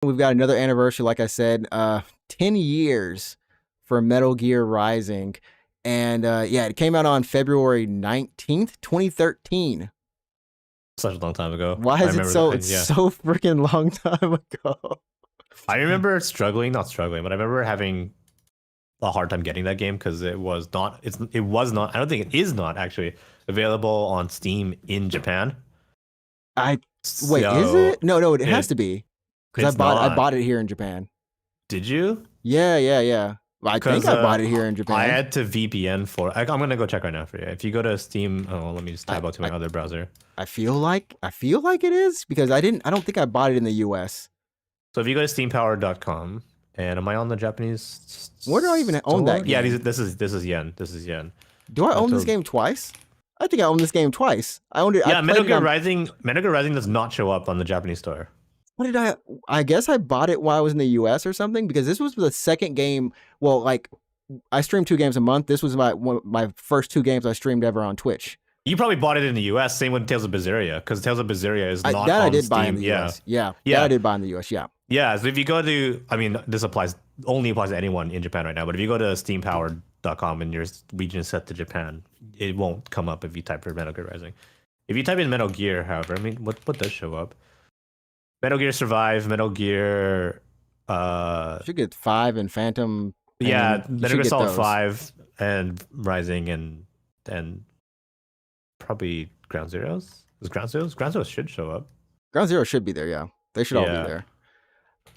We've got another anniversary, like I said, 10 years for Metal Gear Rising. And yeah, it came out on February 19th, 2013. Such a long time ago. Why I is it remember so? that, It's yeah. so freaking long time ago. I remember struggling, not struggling, but I remember having a hard time getting that game because it was not. It was not. I don't think it is not actually available on Steam in Japan. I Wait, is So it? No, it has it to be because it's I not. bought it here in Japan. Did you? Yeah. Well, I think Because I bought it here in I Japan. had to VPN for. I'm gonna go check right now for you. If you go to Steam, oh, let me just I, tab out to my I other browser. I feel like it is because I don't think I bought it in the US. So if you go to steampower.com, and am I on the Japanese Where do I even own store? that Yeah, game? this is yen. This is yen. Do I own this Metal. game twice? I think I own this game twice. I owned it. I Yeah, played Metal it Gear on. Rising. Metal Gear Rising does not show up on the Japanese store. What did I guess I bought it while I was in the US or something because this was the second game. Well, like I stream 2 games a month. This was my first 2 games I streamed ever on Twitch. You probably bought it in the US. Same with Tales of Berseria, because Tales of Berseria is not That I on did Steam. buy in the US. Yeah, Yeah. that I did buy in the US. Yeah. Yeah, so if you go to, I mean, this only applies to anyone in Japan right now, but if you go to steampower.com and your region is set to Japan, it won't come up if you type for Metal Gear Rising. If you type in Metal Gear, however, I mean, what does show up? Metal Gear Survive, Metal Gear, Should get 5 and Phantom. yeah, You Metal should Gear get Solid those. 5 and Rising and probably Ground Zeroes. Is Ground Zeroes? Ground Zeroes should show up. Ground Zero should be there. Yeah, they should all be Yeah. there.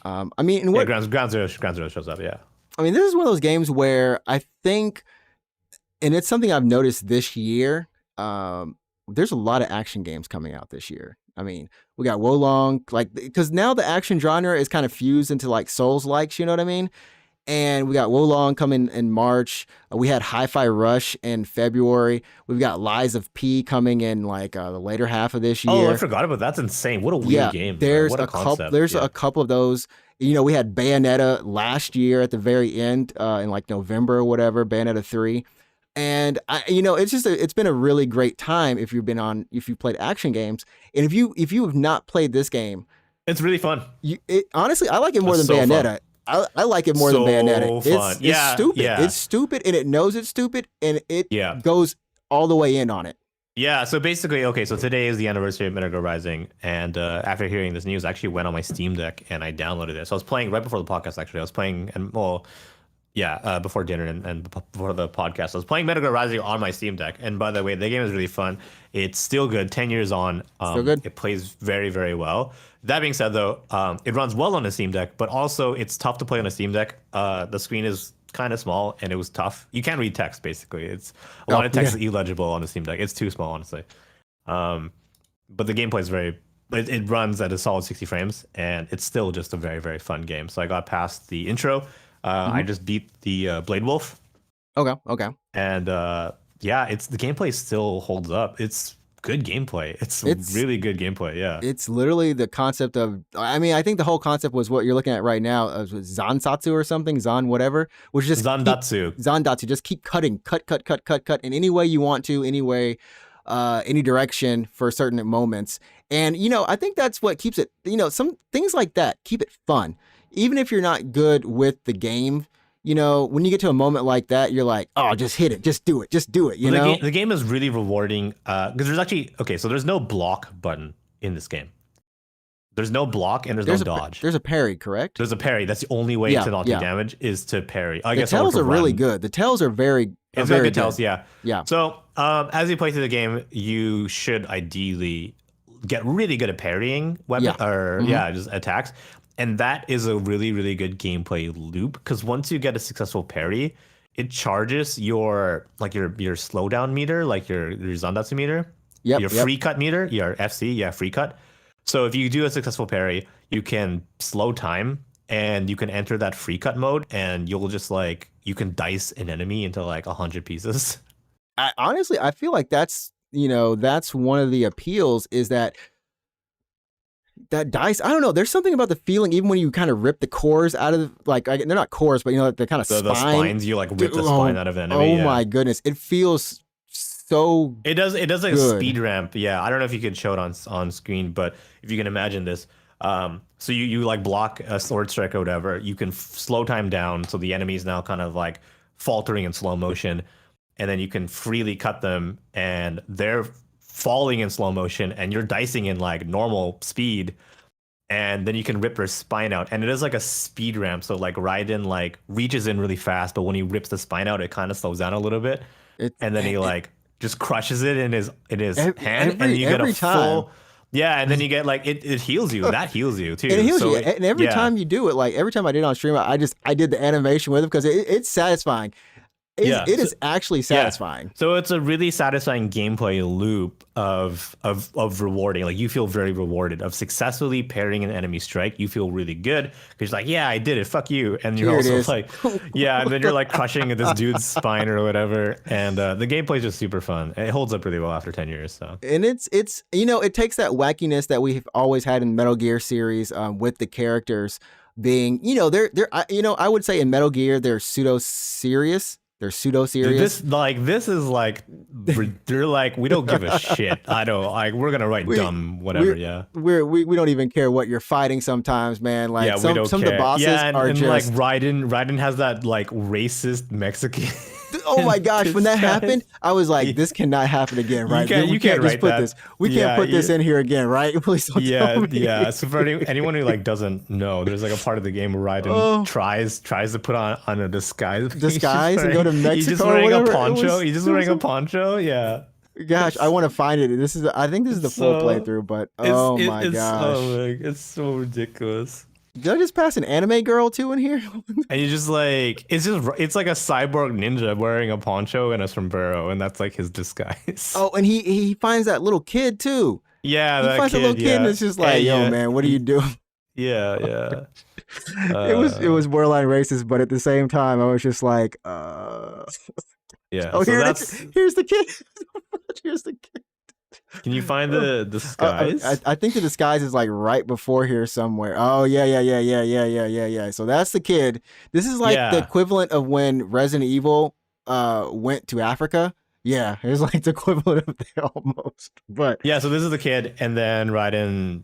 I mean, Yeah, Ground Zero shows up. Yeah. I mean, this is one of those games where I think, and it's something I've noticed this year. There's a lot of action games coming out this year. I mean, we got Wolong, like, because now the action genre is kind of fused into like Souls likes, you know what I mean? And we got Wolong coming in March. We had Hi-Fi Rush in February. We've got Lies of P coming in like the later half of this year. Oh, I forgot about that. That's insane. What a weird Yeah, game. there's What a couple. concept. There's Yeah. a couple of those. You know, we had Bayonetta last year at the very end, in like November or whatever. Bayonetta 3, and it's been a really great time if you've played action games, and if you have not played this game, It's really fun. honestly, I like it more It's than so Bayonetta. I like it more than Bayonetta. Fun. It's stupid. Yeah. It's stupid, and it knows it's stupid, and it Yeah. goes all the way in on it. Yeah, so basically, okay, so today is the anniversary of Metal Gear Rising, and after hearing this news, I actually went on my Steam Deck and I downloaded it. So I was playing right before the podcast, actually. I was playing, before dinner and before the podcast. I was playing Metal Gear Rising on my Steam Deck, and by the way, the game is really fun. It's still good, 10 years on. Still good? It plays very, very well. That being said, though, it runs well on a Steam Deck, but also it's tough to play on a Steam Deck. The screen is kind of small and it was tough. You can't read text basically. It's a lot of text is illegible on the Steam Deck. It's too small, honestly. But the gameplay is it runs at a solid 60 frames and it's still just a very, very fun game. So I got past the intro. I just beat the Blade Wolf. Okay. And the gameplay still holds up. It's good gameplay. It's really good gameplay. Yeah. It's literally the concept of, I mean, I think the whole concept was what you're looking at right now, Zansatsu or something, Zan whatever, which is just Zandatsu, just keep cutting, cut in any way you want to, any direction for certain moments. And, I think that's what keeps it, some things like that keep it fun. Even if you're not good with the game, when you get to a moment like that, you're like, oh, just hit it. Just do it. The game is really rewarding because there's actually, so there's no block button in this game. There's no block and there's no dodge. There's a parry, correct? There's a parry. That's the only way to not take damage is to parry. The tails are really good. The tails are very good tails, yeah. Yeah. So as you play through the game, you should ideally get really good at parrying just attacks. And that is a really, really good gameplay loop because once you get a successful parry, it charges your slowdown meter, like your Zandatsu meter, your free cut meter, your FC, free cut. So if you do a successful parry, you can slow time and you can enter that free cut mode and you'll just you can dice an enemy into 100 pieces. Honestly, I feel like that's one of the appeals is that dice, I don't know. There's something about the feeling, even when you kind of rip the cores out of they're not cores, but the kind of the spines. You rip the spine out of an enemy. Oh my goodness, it feels so. It does like a speed ramp. Yeah, I don't know if you could show it on screen, but if you can imagine this, So you like block a sword strike or whatever. You can slow time down, so the enemy is now kind of like faltering in slow motion, and then you can freely cut them, and they're falling in slow motion, and you're dicing in like normal speed, and then you can rip their spine out, and it is like a speed ramp. So like Raiden like reaches in really fast, but when he rips the spine out, it kind of slows down a little bit, It's and then he like just crushes it in his hand, and every you get a every time. full. Yeah, and then you get like it heals you. That heals you too. And it heals So you. And every yeah. time you do it, like every time I did it on stream, I did the animation with it because it's satisfying. Yeah, It is actually satisfying. So it's a really satisfying gameplay loop of rewarding. Like you feel very rewarded of successfully parrying an enemy strike. You feel really good because you're like, yeah, I did it. Fuck you. And you're Here also like, yeah, and then you're like crushing this dude's spine or whatever. And the gameplay is just super fun. It holds up really well after 10 years. So And it's it takes that wackiness that we've always had in Metal Gear series with the characters being I would say in Metal Gear they're pseudo serious. They're pseudo serious. This is like they're like we don't give a shit. I don't like we're gonna write dumb whatever. Yeah, we don't even care what you're fighting sometimes, man. Like yeah, some of the bosses are and just like Raiden has that like racist Mexican. Oh my gosh, when that happened, I was like, this cannot happen again, right? You can't just put this. We can't put this in here again, right? Please don't tell me. Yeah. So for anyone who like doesn't know, there's like a part of the game where Raiden tries to put on a disguise. And go to Mexico. He's just wearing a poncho. He's just wearing a poncho. Yeah. Gosh, I want to find it. I think this is the full playthrough, but oh my gosh, it's so ridiculous. Did I just pass an anime girl too in here? And you just like it's like a cyborg ninja wearing a poncho and a sombrero, and that's like his disguise. Oh, and he finds that little kid too. Yeah, he finds a little kid, and it's just like, yo, man, what are you doing? Yeah. It was borderline racist, but at the same time, I was just like, yeah. Oh, so here's the kid. Here's the kid. Can you find the disguise? I think the disguise is like right before here somewhere. Oh yeah. So that's the kid. This is like the equivalent of when Resident Evil went to Africa. Yeah, it's like the equivalent of that almost. But yeah, so this is the kid, and then Raiden.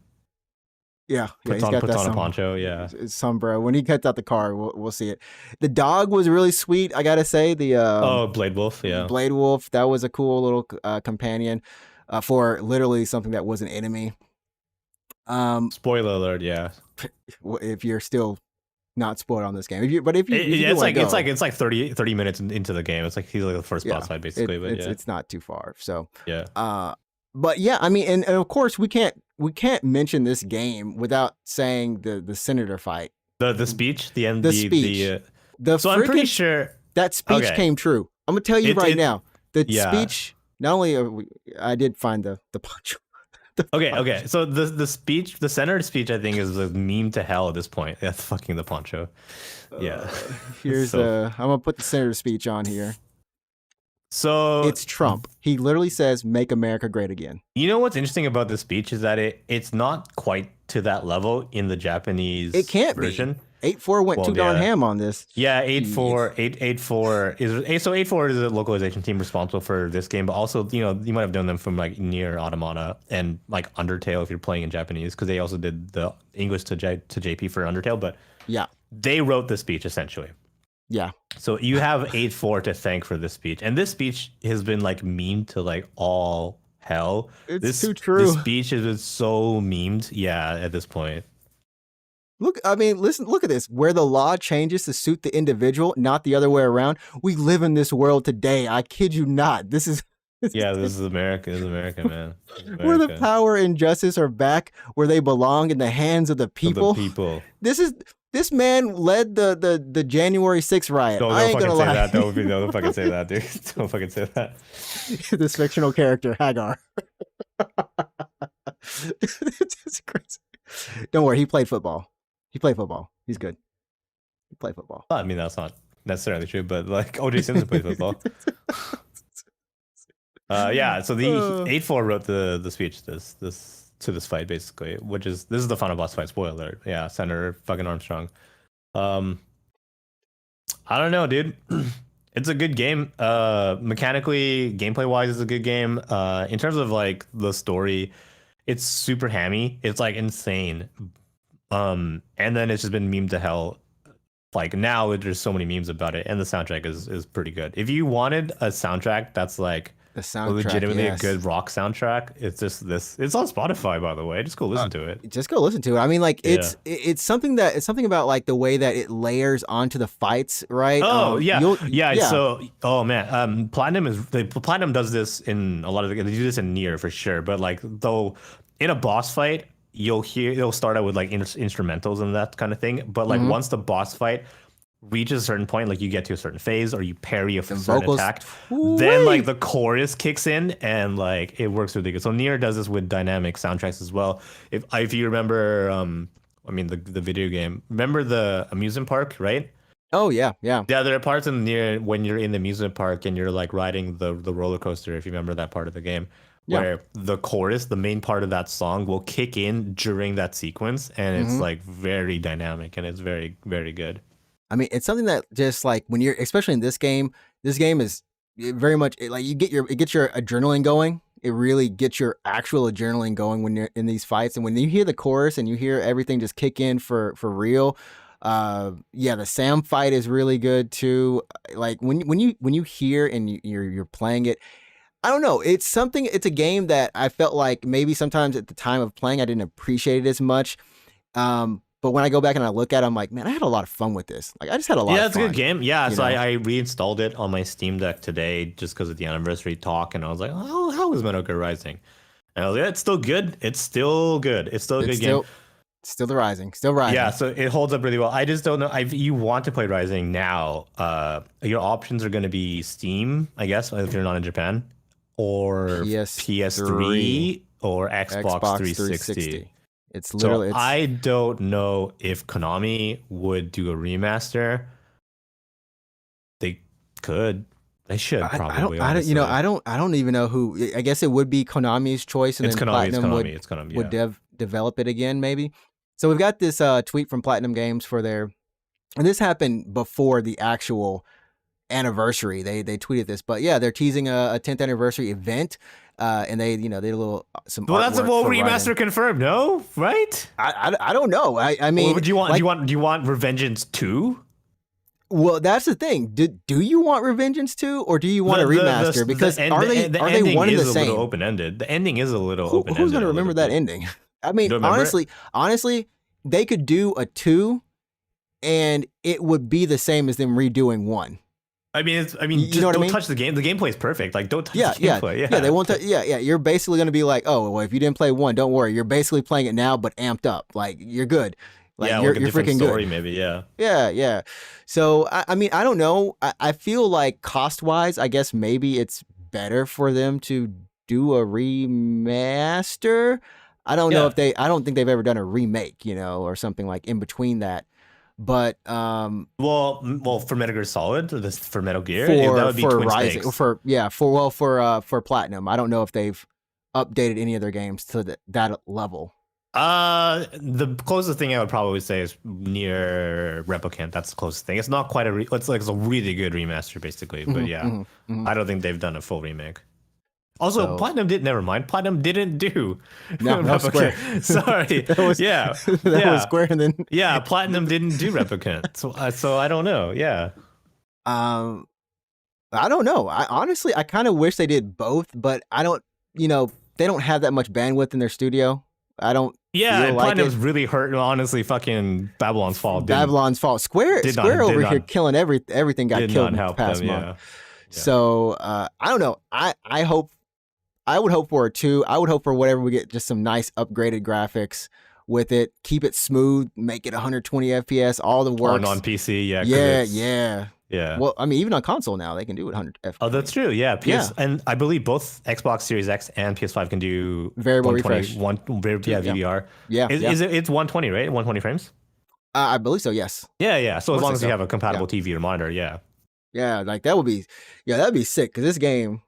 Puts on a poncho. Yeah, sombrero. When he cuts out the car, we'll see it. The dog was really sweet. I gotta say the Blade Wolf. Yeah, Blade Wolf. That was a cool little companion. For literally something that was an enemy. Spoiler alert, yeah. If you're still not spoiled on this game, it's like 30 minutes into the game. It's like he's like the first boss fight basically, it's not too far. So yeah. But yeah, I mean, and of course we can't mention this game without saying the senator fight. The speech, the end, the speech. So I'm pretty sure that speech came true. I'm gonna tell you now. The speech. Not only I did find the poncho. Okay. So the speech, the senator speech, I think is a meme to hell at this point. That's fucking the poncho. Yeah. Here's I'm gonna put the senator speech on here. So it's Trump. He literally says, "Make America Great Again." You know what's interesting about this speech is that it's not quite to that level in the Japanese version. 8.4 went too darn ham on this. Yeah, 8.4 is so 8.4 is a localization team responsible for this game, but also you might have known them from like Nier Automata and like Undertale if you're playing in Japanese because they also did the English to JP for Undertale, but yeah, they wrote the speech essentially. Yeah. So you have 8.4 to thank for this speech, and this speech has been like memed to like all hell. It's too true. This speech has been so memed, at this point. Look at this. Where the law changes to suit the individual, not the other way around. We live in this world today. I kid you not. This is America. This is America, man. America. Where the power and justice are back where they belong in the hands of the people. This man led the January 6th riot. Don't fucking say that. Don't fucking say that, dude. Don't fucking say that. This fictional character, Hagar. It's crazy. Don't worry, he played football. He's good. He played football. I mean, that's not necessarily true, but like O.J. Simpson played football. So the 8.4 wrote the speech to this fight basically, this is the final boss fight. Spoiler alert. Yeah, Senator fucking Armstrong. I don't know, dude. It's a good game. Mechanically, gameplay wise, it's a good game. In terms of like the story, it's super hammy. It's like insane. And then it's just been memed to hell. Like now there's so many memes about it, and the soundtrack is pretty good. If you wanted a soundtrack that's like The soundtrack, legitimately yes. a good rock soundtrack, it's just this. It's on Spotify, by the way. Just go listen to it. Just go listen to it. I mean, like it's something about like the way that it layers onto the fights, right? Oh yeah. So Platinum does this in a lot of they do this in Nier for sure. But like though in a boss fight, it'll start out with like instrumentals and that kind of thing. But like once the boss fight reaches a certain point, like you get to a certain phase or you parry a certain attack, then like the chorus kicks in and like it works really good. So Nier does this with dynamic soundtracks as well. If you remember, the video game, remember the amusement park, right? Oh yeah. Yeah, there are parts in Nier when you're in the amusement park and you're like riding the roller coaster, if you remember that part of the game. Where the chorus, the main part of that song, will kick in during that sequence, and it's like very dynamic and it's very, very good. I mean, it's something that just like when you're, especially in this game is very much like it gets your adrenaline going. It really gets your actual adrenaline going when you're in these fights, and when you hear the chorus and you hear everything just kick in for real. The Sam fight is really good too. Like when you hear and you're playing it. I don't know. It's a game that I felt like maybe sometimes at the time of playing, I didn't appreciate it as much. But when I go back and I look at it, I'm like, man, I had a lot of fun with this. Like, I just had a lot of fun. Yeah, it's a good game. Yeah, so I reinstalled it on my Steam Deck today just because of the anniversary talk. And I was like, oh, how is Metal Gear Rising? And I was like, it's still good. It's still good. It's still a good game. Still rising. Yeah, so it holds up really well. I just don't know. If you want to play Rising now, your options are going to be Steam, I guess, if you're not in Japan, or PS3 or Xbox 360. It's literally. I don't know if Konami would do a remaster. They could. They should probably. I don't even know who. I guess it would be Konami's choice, and it's then Konami. Platinum would develop it again, maybe. So we've got this tweet from Platinum Games for their, and this happened before the actual anniversary. They tweeted this, but yeah, they're teasing a 10th anniversary event, and they did a little some. Well, that's a full remaster confirmed, no? Right? I don't know. I mean, do you want Revengeance 2? Well, that's the thing. Do you want Revengeance 2 or do you want a remaster? Because are they one and the same? Open ended. The ending is a little open ended. Who's going to remember that ending? I mean, honestly, they could do a 2, and it would be the same as them redoing 1. I mean, don't touch the game. The gameplay is perfect. Like, don't touch the gameplay. Yeah, they won't. You're basically going to be like, oh, well, if you didn't play 1, don't worry. You're basically playing it now, but amped up. Like, you're good. Like, you're freaking story, good. Maybe, yeah. Yeah. So, I mean, I don't know. I feel like cost-wise, I guess maybe it's better for them to do a remaster. I don't know I don't think they've ever done a remake, or something like in between that. But well, for Metal Gear Solid, for Metal Gear, that would be for Twin Rising, Snakes. for Platinum. I don't know if they've updated any of their games to that level. The closest thing I would probably say is Nier Replicant. That's the closest thing. It's not quite it's a really good remaster, basically. But I don't think they've done a full remake. Also, Platinum Platinum didn't do Square. Sorry. that was Square, and then Platinum didn't do Replicant. So I don't know. Yeah. I don't know. I kind of wish they did both, but I don't. They don't have that much bandwidth in their studio. I don't. Yeah, and Platinum's really hurt. Honestly, fucking Babylon's Fall. Square over here killing everything got killed in the past month. Yeah. So I don't know. I would hope for a 2. I would hope for whatever we get, just some nice upgraded graphics with it. Keep it smooth, make it 120 FPS, all the works. On PC, yeah. Well, I mean, even on console now, they can do it 100 FPS. Oh, that's true. Yeah, and I believe both Xbox Series X and PS5 can do variable refresh. VVR. Yeah. It's 120, right? 120 frames. I believe so. Yes. Yeah. So as long as you have a compatible TV or monitor, Yeah, like that'd be sick, because this game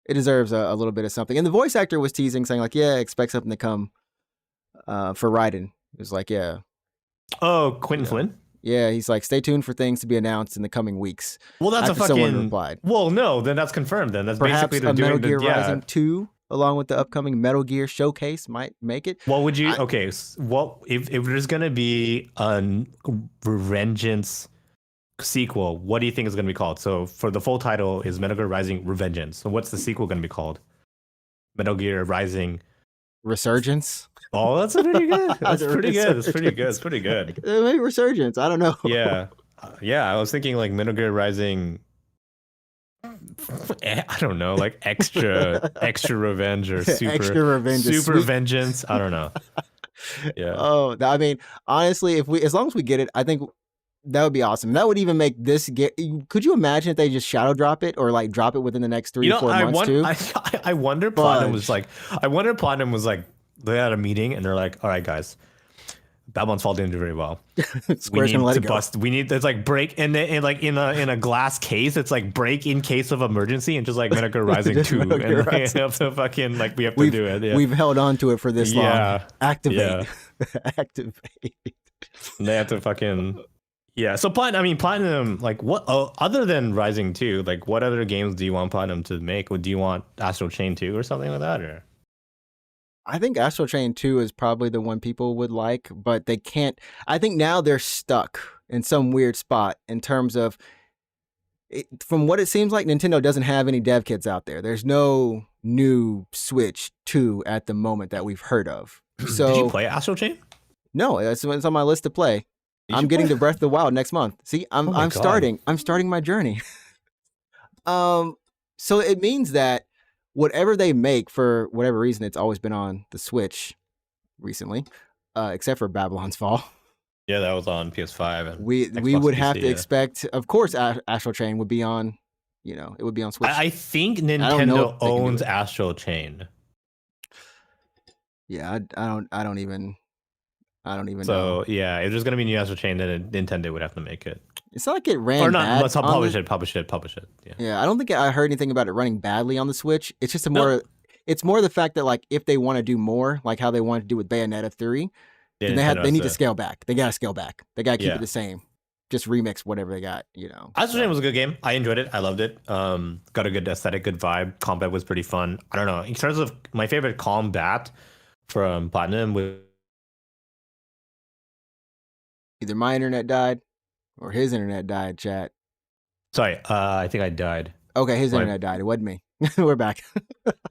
deserves a little bit of something. And the voice actor was teasing, saying like, expect something to come for Raiden. It was like, Oh, Quentin Flynn? Yeah, he's like, stay tuned for things to be announced in the coming weeks. Well, that's someone replied. Well, no, then that's confirmed. Then that's perhaps basically a Metal Gear Rising 2. along with the upcoming Metal Gear showcase might make it. What would you? What if there's gonna be a Revengeance sequel? What do you think is gonna be called? So for the full title is Metal Gear Rising: Revengeance. So what's the sequel gonna be called? Metal Gear Rising Resurgence. Oh, that's pretty good. That's pretty good. That's pretty good. It's pretty good. Maybe Resurgence. I don't know. Yeah, I was thinking like Metal Gear Rising. I don't know, like extra revenge or super vengeance. I don't know. Yeah. Oh, I mean, honestly, as long as we get it, I think that would be awesome. That would even make this get. Could you imagine if they just shadow drop it or like drop it within the next 3 or 4 months too? I wonder. Platinum was like, they had a meeting and they're like, all right, guys. Babylon's Fall didn't do very well. Square's gonna let it go. We need it's like break and like in a glass case. It's like break in case of emergency and just like Metal Gear Rising 2 and like, have to fucking like we have to do it. Yeah. We've held on to it for this long. Activate. Activate. And they have to fucking So Platinum like what other than Rising 2, like what other games do you want Platinum to make? Do you want Astral Chain 2 or something like that or? I think Astral Chain 2 is probably the one people would like, but they can't. I think now they're stuck in some weird spot in terms of, from what it seems like, Nintendo doesn't have any dev kits out there. There's no new Switch 2 at the moment that we've heard of. So, did you play Astral Chain? No, it's on my list to play. I'm getting to Breath of the Wild next month. See, I'm starting my journey. So it means that whatever they make, for whatever reason, it's always been on the Switch recently, except for Babylon's Fall. Yeah, that was on PS5. And we would have to expect, of course, Astral Chain would be on, it would be on Switch. I think Nintendo owns Astral Chain. Yeah, I don't even know. So yeah, if there's gonna be new Astral Chain, then Nintendo would have to make it. It's not like it ran bad. Let's publish it. Yeah, I don't think I heard anything about it running badly on the Switch. It's just it's more the fact that like if they want to do more, like how they wanted to do with Bayonetta 3, then they need to scale back. They gotta scale back. They gotta keep it the same. Just remix whatever they got. Astral Chain was a good game. I enjoyed it. I loved it. Got a good aesthetic, good vibe. Combat was pretty fun. I don't know. In terms of my favorite combat from Platinum was either my internet died or his internet died, chat. Sorry, I think I died. Okay, his internet died. It wasn't me. We're back.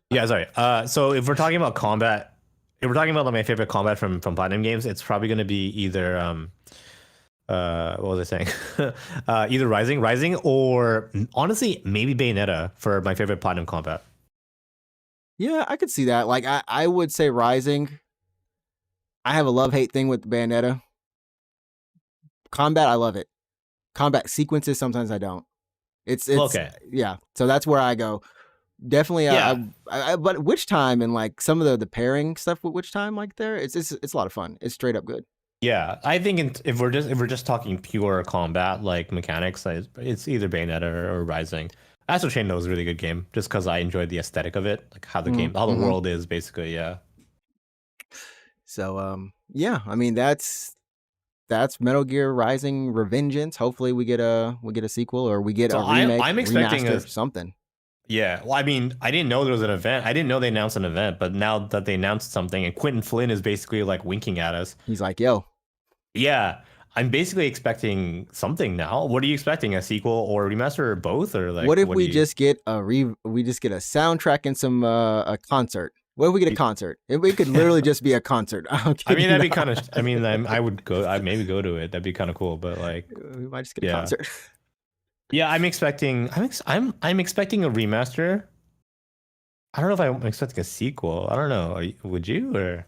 Yeah, sorry. So if we're talking about combat, if we're talking about like, my favorite combat from Platinum games, it's probably going to be either what was I saying? Either Rising, or honestly maybe Bayonetta for my favorite Platinum combat. Yeah, I could see that. Like I would say Rising. I have a love-hate thing with Bayonetta. Combat, I love it. Combat sequences, sometimes I don't. It's okay. Yeah, so that's where I go. Definitely. Yeah. But Witch Time and like some of the pairing stuff with Witch Time, like it's a lot of fun. It's straight up good. Yeah, I think if we're just talking pure combat like mechanics, it's either Bayonetta or Rising. Astral Chain was a really good game, just because I enjoyed the aesthetic of it, like how the game, how the world is basically. Yeah. So yeah, I mean that's Metal Gear Rising Revengeance. Hopefully we get a sequel or we get a remake. I'm expecting something. Yeah, well, I mean, I didn't know there was an event. I didn't know they announced an event, but now that they announced something, and Quentin Flynn is basically like winking at us. He's like, "Yo." Yeah, I'm basically expecting something now. What are you expecting? A sequel or a remaster or both? Or like, what if we just get a soundtrack and some a concert? What if we get a concert? It could literally just be a concert. I mean, that'd be kind of. I mean, I would go. I'd maybe go to it. That'd be kind of cool. But like, we might just get a concert. Yeah, I'm expecting. I'm expecting a remaster. I don't know if I'm expecting a sequel. I don't know. Would you or?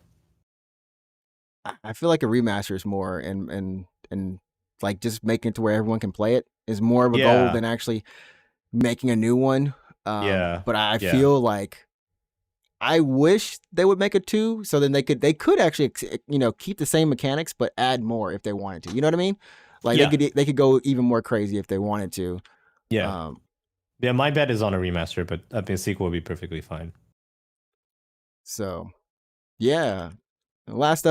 I feel like a remaster is more and like just making it to where everyone can play it is more of a goal than actually making a new one. But I feel like I wish they would make a 2, so then they could actually keep the same mechanics but add more if they wanted to. You know what I mean? Like they could go even more crazy if they wanted to. Yeah. My bet is on a remaster, but I think a sequel would be perfectly fine. So, yeah. Last up.